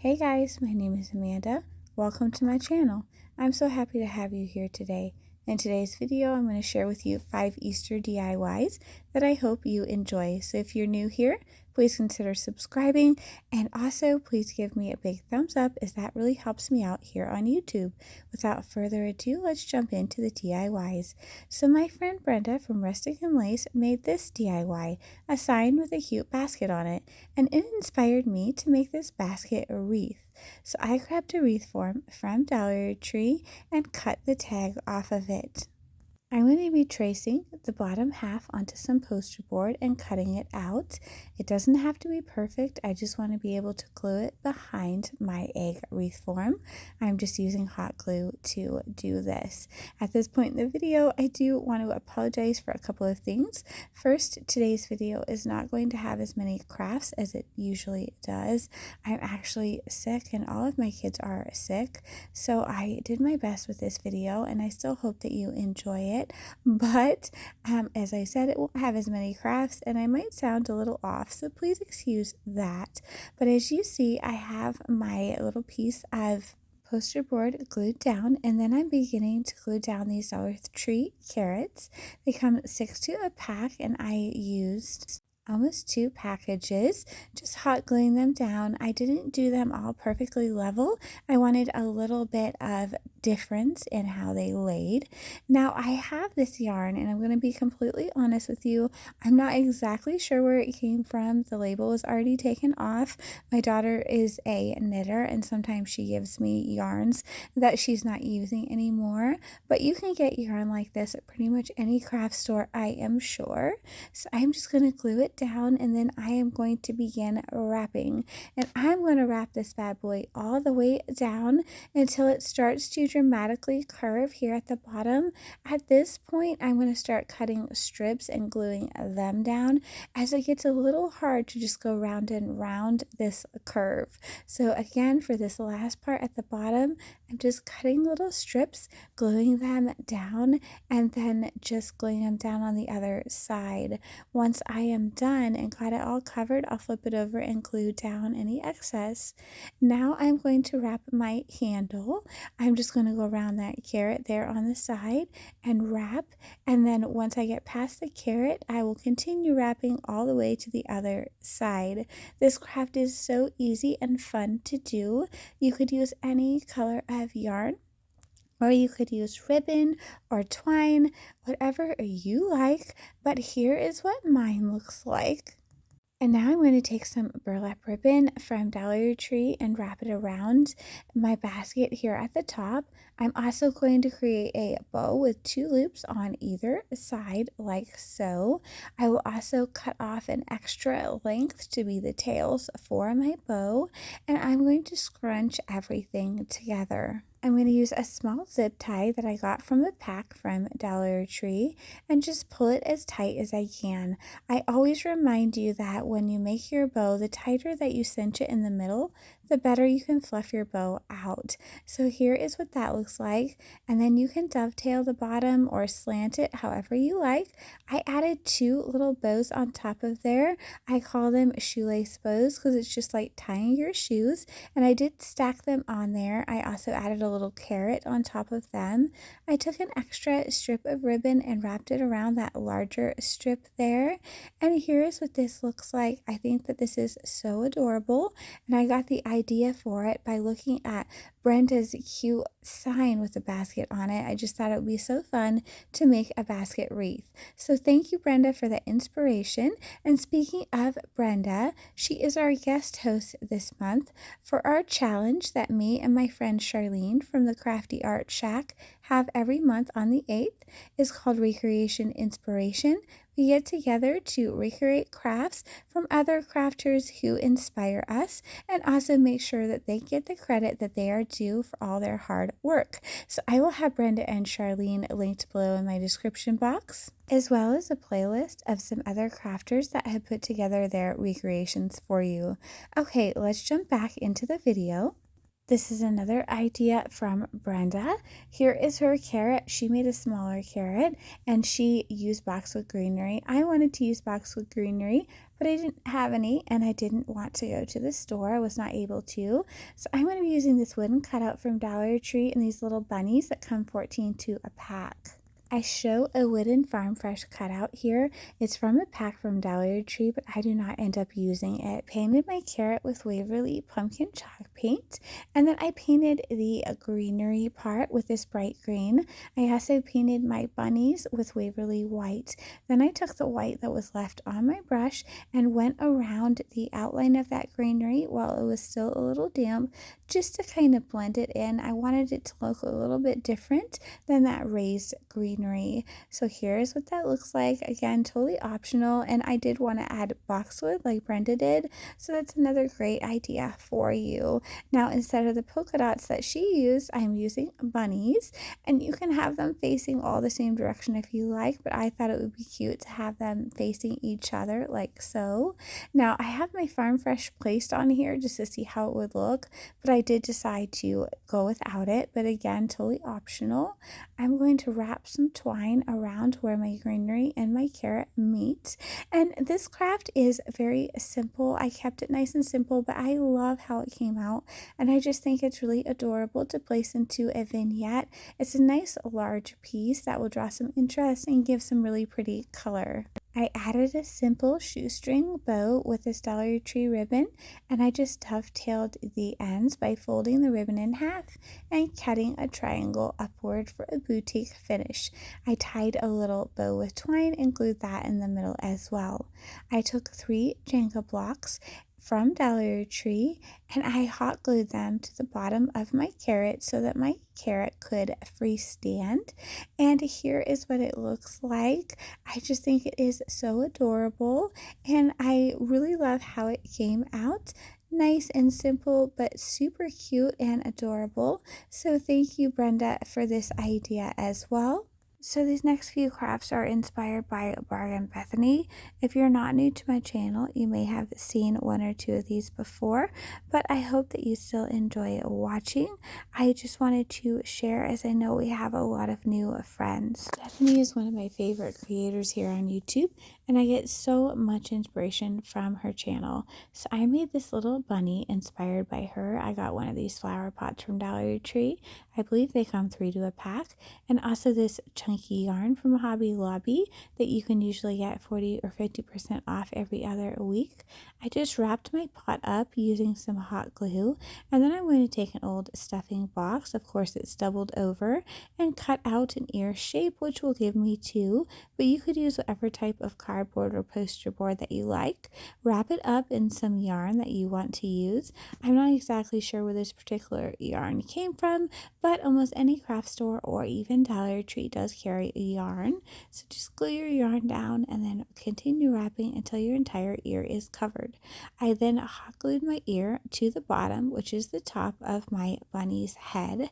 Hey guys, my name is Amanda. Welcome to my channel. I'm so happy to have you here today. In today's video, I'm going to share with you 5 Easter DIYs that I hope you enjoy. So if you're new here, please consider subscribing, and also please give me a big thumbs up as that really helps me out here on YouTube. Without further ado, let's jump into the DIYs. So my friend Brenda from Rustic and Lace made this DIY, a sign with a cute basket on it, and it inspired me to make this basket a wreath. So I grabbed a wreath form from Dollar Tree and cut the tag off of it. I'm going to be tracing the bottom half onto some poster board and cutting it out. It doesn't have to be perfect. I just want to be able to glue it behind my egg wreath form. I'm just using hot glue to do this. At this point in the video, I do want to apologize for a couple of things. First, today's video is not going to have as many crafts as it usually does. I'm actually sick and all of my kids are sick, so I did my best with this video and I still hope that you enjoy it. But as I said, it won't have as many crafts and I might sound a little off, so please excuse that. But as you see, I have my little piece of poster board glued down, and then I'm beginning to glue down these Dollar Tree carrots. They come 6 to a pack, and I used almost 2 packages, just hot gluing them down. I didn't do them all perfectly level. I wanted a little bit of difference in how they laid. Now I have this yarn, and I'm going to be completely honest with you, I'm not exactly sure where it came from. The label was already taken off. My daughter is a knitter, and sometimes she gives me yarns that she's not using anymore, but you can get yarn like this at pretty much any craft store, I am sure. So I'm just going to glue it down, and then I am going to begin wrapping, and I'm going to wrap this bad boy all the way down until it starts to dramatically curve here at the bottom. At this point, I'm going to start cutting strips and gluing them down as it gets a little hard to just go round and round this curve. So again, for this last part at the bottom, I'm just cutting little strips, gluing them down, and then just gluing them down on the other side. Once I am done and got it all covered, I'll flip it over and glue down any excess. Now I'm going to wrap my handle. I'm just going to go around that carrot there on the side and wrap, and then once I get past the carrot, I will continue wrapping all the way to the other side. This craft is so easy and fun to do. You could use any color of yarn, or you could use ribbon or twine, whatever you like, but here is what mine looks like. And now I'm going to take some burlap ribbon from Dollar Tree and wrap it around my basket here at the top. I'm also going to create a bow with 2 loops on either side like so. I will also cut off an extra length to be the tails for my bow, and I'm going to scrunch everything together. I'm going to use a small zip tie that I got from a pack from Dollar Tree and just pull it as tight as I can. I always remind you that when you make your bow, the tighter that you cinch it in the middle, the better you can fluff your bow out. So here is what that looks like, and then you can dovetail the bottom or slant it however you like. I added 2 little bows on top of there. I call them shoelace bows because it's just like tying your shoes, and I did stack them on there. I also added a little carrot on top of them. I took an extra strip of ribbon and wrapped it around that larger strip there, and here is what this looks like. I think that this is so adorable, and I got the idea for it by looking at Brenda's cute sign with a basket on it. I just thought it would be so fun to make a basket wreath. So thank you, Brenda, for the inspiration. And speaking of Brenda, she is our guest host this month for our challenge that me and my friend Charlene from the Crafty Art Shack have every month on the 8th. Is called Recreation Inspiration. We get together to recreate crafts from other crafters who inspire us and also make sure that they get the credit that they are due for all their hard work. So I will have Brenda and Charlene linked below in my description box, as well as a playlist of some other crafters that have put together their recreations for you. Okay, let's jump back into the video. This is another idea from Brenda. Here is her carrot. She made a smaller carrot and she used boxwood greenery. I wanted to use boxwood greenery, but I didn't have any and I didn't want to go to the store. I was not able to. So I'm going to be using this wooden cutout from Dollar Tree and these little bunnies that come 14 to a pack. I show a wooden farm fresh cutout here. It's from a pack from Dollar Tree, but I do not end up using it. Painted my carrot with Waverly pumpkin chalk paint, and then I painted the greenery part with this bright green. I also painted my bunnies with Waverly white. Then I took the white that was left on my brush and went around the outline of that greenery while it was still a little damp, just to kind of blend it in. I wanted it to look a little bit different than that raised greenery. So here's what that looks like. Again, totally optional, and I did want to add boxwood like Brenda did, so that's another great idea for you. Now, instead of the polka dots that she used, I'm using bunnies, and you can have them facing all the same direction if you like, but I thought it would be cute to have them facing each other like so. Now, I have my Farm Fresh placed on here just to see how it would look, but I did decide to go without it, but again, totally optional. I'm going to wrap some twine around where my greenery and my carrot meet. And this craft is very simple. I kept it nice and simple, but I love how it came out. And I just think it's really adorable to place into a vignette. It's a nice large piece that will draw some interest and give some really pretty color. I added a simple shoestring bow with this Dollar Tree ribbon, and I just dovetailed the ends by folding the ribbon in half and cutting a triangle upward for a boutique finish. I tied a little bow with twine and glued that in the middle as well. I took 3 Jenga blocks from Dollar Tree and I hot glued them to the bottom of my carrot so that my carrot could freestand. And here is what it looks like. I just think it is so adorable and I really love how it came out. Nice and simple, but super cute and adorable. So thank you, Brenda, for this idea as well. So these next few crafts are inspired by Bargain Bethany. If you're not new to my channel, you may have seen 1 or 2 of these before, but I hope that you still enjoy watching. I just wanted to share, as I know we have a lot of new friends. Bethany is one of my favorite creators here on YouTube, and I get so much inspiration from her channel. So I made this little bunny inspired by her. I got one of these flower pots from Dollar Tree. I believe they come 3 to a pack, and also this chunky yarn from Hobby Lobby that you can usually get 40 or 50% off every other week. I just wrapped my pot up using some hot glue, and then I'm going to take an old stuffing box, of course it's doubled over, and cut out an ear shape, which will give me 2, but you could use whatever type of cardboard or poster board that you like. Wrap it up in some yarn that you want to use. I'm not exactly sure where this particular yarn came from, but almost any craft store or even Dollar Tree does carry a yarn. So just glue your yarn down and then continue wrapping until your entire ear is covered. I then hot glued my ear to the bottom, which is the top of my bunny's head.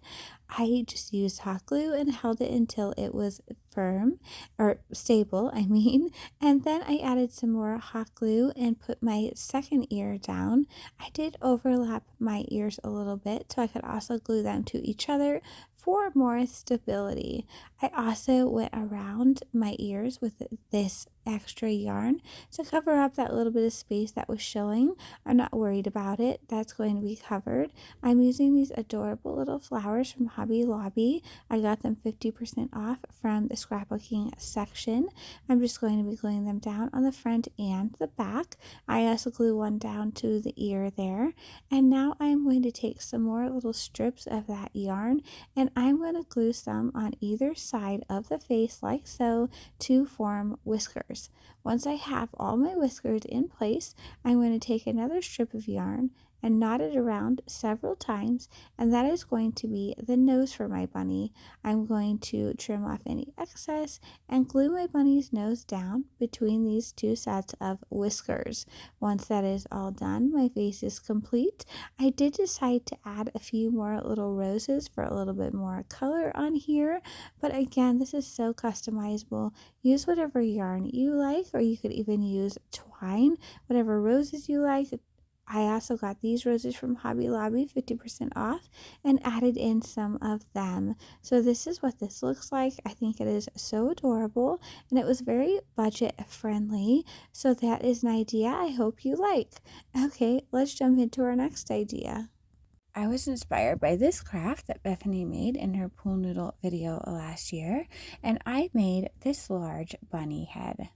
I just used hot glue and held it until it was firm, or stable, I mean, and then I added some more hot glue and put my second ear down. I did overlap my ears a little bit so I could also glue them to each other for more stability. I also went around my ears with this extra yarn to cover up that little bit of space that was showing. I'm not worried about it. That's going to be covered. I'm using these adorable little flowers from Hobby Lobby. I got them 50% off from the scrapbooking section. I'm just going to be gluing them down on the front and the back. I also glue one down to the ear there. And now I'm going to take some more little strips of that yarn and I'm going to glue some on either side of the face like so to form whiskers. Once I have all my whiskers in place, I'm going to take another strip of yarn and knot it around several times, and that is going to be the nose for my bunny. I'm going to trim off any excess and glue my bunny's nose down between these 2 sets of whiskers. Once that is all done, my face is complete. I did decide to add a few more little roses for a little bit more color on here, but again, this is so customizable. Use whatever yarn you like, or you could even use twine, whatever roses you like. I also got these roses from Hobby Lobby, 50% off, and added in some of them. So this is what this looks like. I think it is so adorable, and it was very budget friendly. So that is an idea I hope you like. Okay, let's jump into our next idea. I was inspired by this craft that Bethany made in her pool noodle video last year, and I made this large bunny head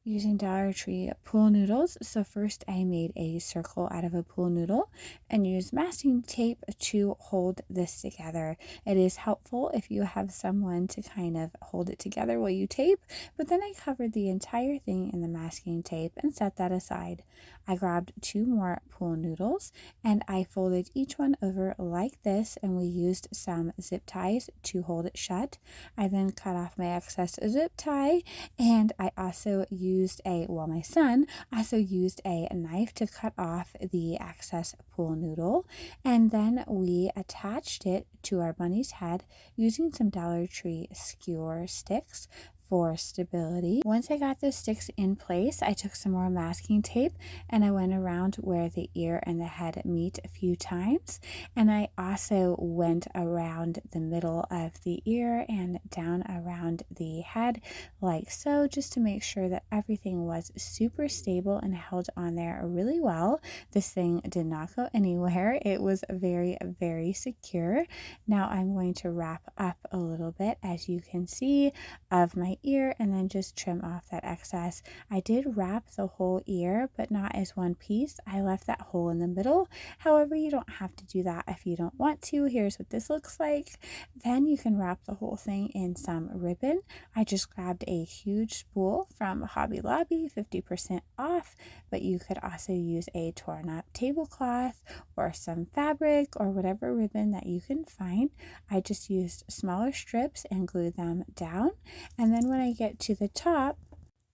using Dollar Tree pool noodles. So first I made a circle out of a pool noodle and used masking tape to hold this together. It is helpful if you have someone to kind of hold it together while you tape, but then I covered the entire thing in the masking tape and set that aside. I grabbed 2 more pool noodles and I folded each one over like this, and we used some zip ties to hold it shut. I then cut off my excess zip tie, and I also used my son also used a knife to cut off the excess pool noodle, and then we attached it to our bunny's head using some Dollar Tree skewer sticks for stability. Once I got those sticks in place, I took some more masking tape and I went around where the ear and the head meet a few times, and I also went around the middle of the ear and down around the head like so, just to make sure that everything was super stable and held on there really well. This thing did not go anywhere. It was very, very secure. Now I'm going to wrap up a little bit, as you can see, of my ear and then just trim off that excess. I did wrap the whole ear, but not as one piece. I left that hole in the middle. However, you don't have to do that if you don't want to. Here's what this looks like. Then you can wrap the whole thing in some ribbon. I just grabbed a huge spool from Hobby Lobby, 50% off, but you could also use a torn up tablecloth or some fabric or whatever ribbon that you can find. I just used smaller strips and glued them down, and then when I get to the top,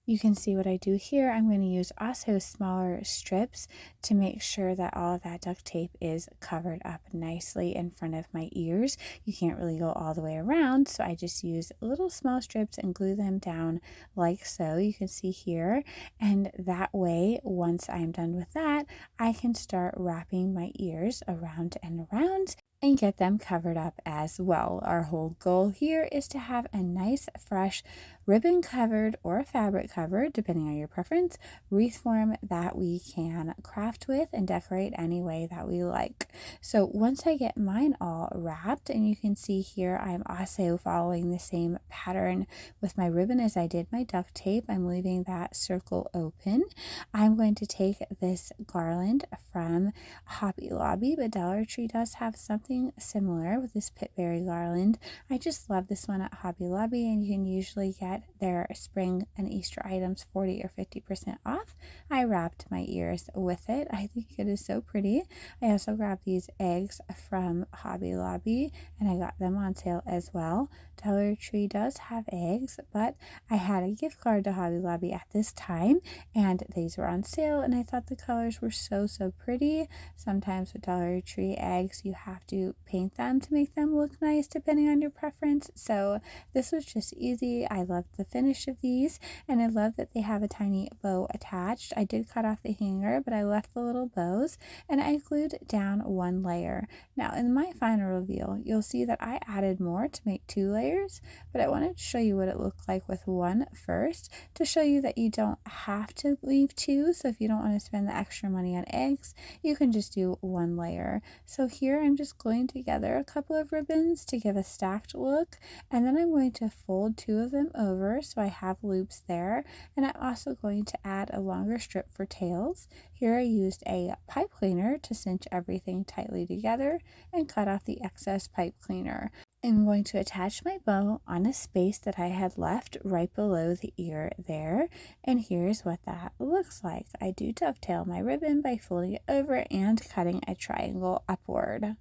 you can see what I do here. I'm going to use also smaller strips to make sure that all of that duct tape is covered up nicely in front of my ears. You can't really go all the way around, so I just use little small strips and glue them down like so. You can see here, and that way, once I'm done with that, I can start wrapping my ears around and around and get them covered up as well. Our whole goal here is to have a nice, fresh, ribbon covered or fabric covered, depending on your preference, wreath form that we can craft with and decorate any way that we like. So once I get mine all wrapped, and you can see here I'm also following the same pattern with my ribbon as I did my duct tape. I'm leaving that circle open. I'm going to take this garland from Hobby Lobby, but Dollar Tree does have something similar with this pitberry garland. I just love this one at Hobby Lobby, and you can usually get their spring and Easter items 40 or 50% off. I wrapped my ears with it. I think it is so pretty. I also grabbed these eggs from Hobby Lobby, and I got them on sale as well. Dollar Tree does have eggs, but I had a gift card to Hobby Lobby at this time, and these were on sale, and I thought the colors were so pretty. Sometimes with Dollar Tree eggs, you have to paint them to make them look nice depending on your preference. So this was just easy. I loved the finish of these, and I love that they have a tiny bow attached. I did cut off the hanger, but I left the little bows, and I glued down one layer. Now in my final reveal, you'll see that I added more to make 2 layers, but I wanted to show you what it looked like with one first, to show you that you don't have to leave 2. So if you don't want to spend the extra money on eggs, you can just do 1 layer. So here I'm just gluing together a couple of ribbons to give a stacked look, and then I'm going to fold 2 of them over so I have loops there, and I'm also going to add a longer strip for tails. Here I used a pipe cleaner to cinch everything tightly together and cut off the excess pipe cleaner. I'm going to attach my bow on a space that I had left right below the ear there, and here's what that looks like. I do dovetail my ribbon by folding it over and cutting a triangle upward.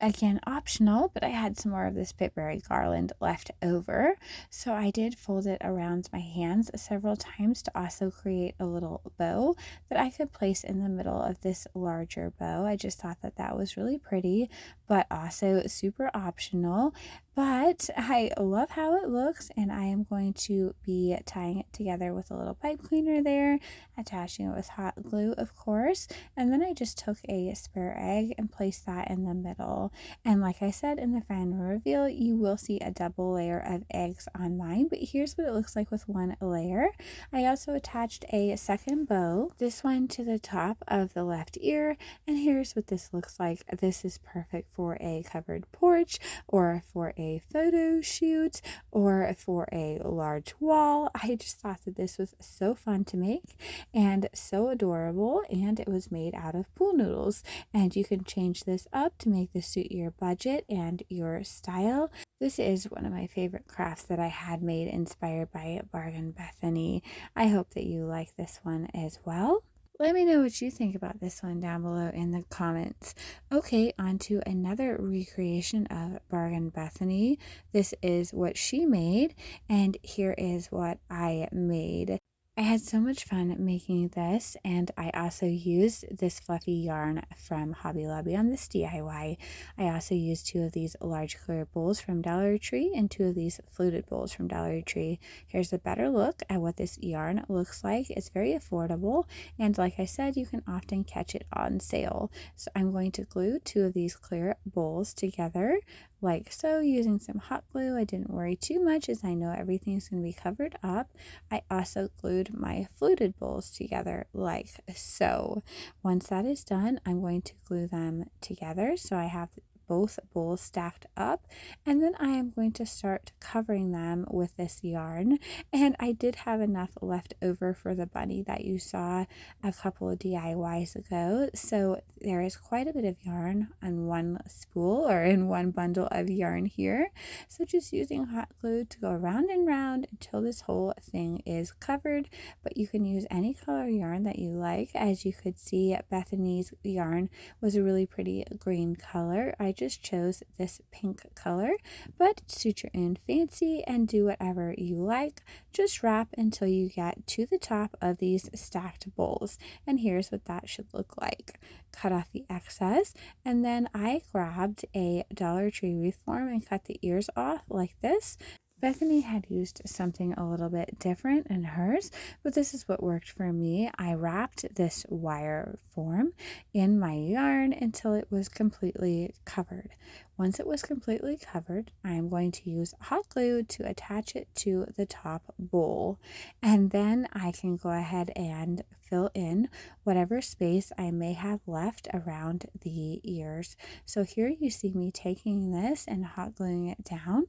Again, optional, but I had some more of this pitberry garland left over, so I did fold it around my hands several times to also create a little bow that I could place in the middle of this larger bow. I just thought that that was really pretty, but also super optional. But I love how it looks, and I am going to be tying it together with a little pipe cleaner there, attaching it with hot glue, of course. And then I just took a spare egg and placed that in the middle. And like I said in the final reveal, you will see a double layer of eggs on mine, but here's what it looks like with one layer. I also attached a second bow, this one to the top of the left ear, and here's what this looks like. This is perfect for a covered porch, or for a photo shoot, or for a large wall. I just thought that this was so fun to make and so adorable, and it was made out of pool noodles, and you can change this up to make this suit your budget and your style. This is one of my favorite crafts that I had made inspired by Bargain Bethany. I hope that you like this one as well. Let me know what you think about this one down below in the comments. Okay, on to another recreation of Bargain Bethany. This is what she made, and here is what I made. I had so much fun making this, and I also used this fluffy yarn from Hobby Lobby on this DIY. I also used 2 of these large clear bowls from Dollar Tree and 2 of these fluted bowls from Dollar Tree. Here's a better look at what this yarn looks like. It's very affordable, and like I said, you can often catch it on sale. So I'm going to glue 2 of these clear bowls together like so, using some hot glue. I didn't worry too much as I know everything's going to be covered up. I also glued my fluted bowls together like so. Once that is done, I'm going to glue them together so I have both bowls stacked up, and then I am going to start covering them with this yarn. And I did have enough left over for the bunny that you saw a couple of DIYs ago, so there is quite a bit of yarn on one spool, or in one bundle of yarn here. So just using hot glue to go round and round until this whole thing is covered, but you can use any color yarn that you like. As you could see, Bethany's yarn was a really pretty green color. I just chose this pink color, but suit your own fancy and do whatever you like. Just wrap until you get to the top of these stacked bowls, and here's what that should look like. Cut off the excess, and then I grabbed a Dollar Tree wreath form and cut the ears off like this. Bethany had used something a little bit different in hers, but this is what worked for me. I wrapped this wire form in my yarn until it was completely covered. Once it was completely covered, I'm going to use hot glue to attach it to the top bowl, and then I can go ahead and fill in whatever space I may have left around the ears. So here you see me taking this and hot gluing it down.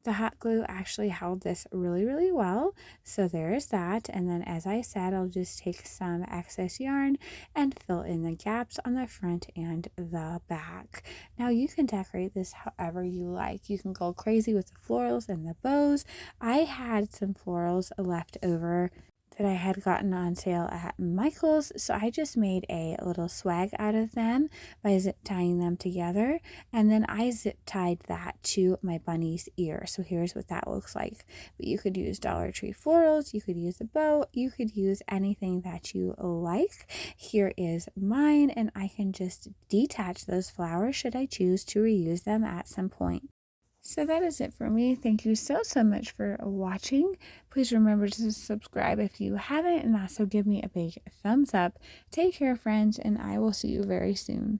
The hot glue actually held this really well, so there is that. And then, as I said, I'll just take some excess yarn and fill in the gaps on the front and the back. Now you can decorate this however you like. You can go crazy with the florals and the bows. I had some florals left over that I had gotten on sale at Michael's, so I just made a little swag out of them by zip tying them together, and then I zip tied that to my bunny's ear. So here's what that looks like. But you could use Dollar Tree florals, you could use a bow, you could use anything that you like. Here is mine, and I can just detach those flowers should I choose to reuse them at some point. So that is it for me. Thank you so much for watching. Please remember to subscribe if you haven't, and also give me a big thumbs up. Take care, friends, and I will see you very soon.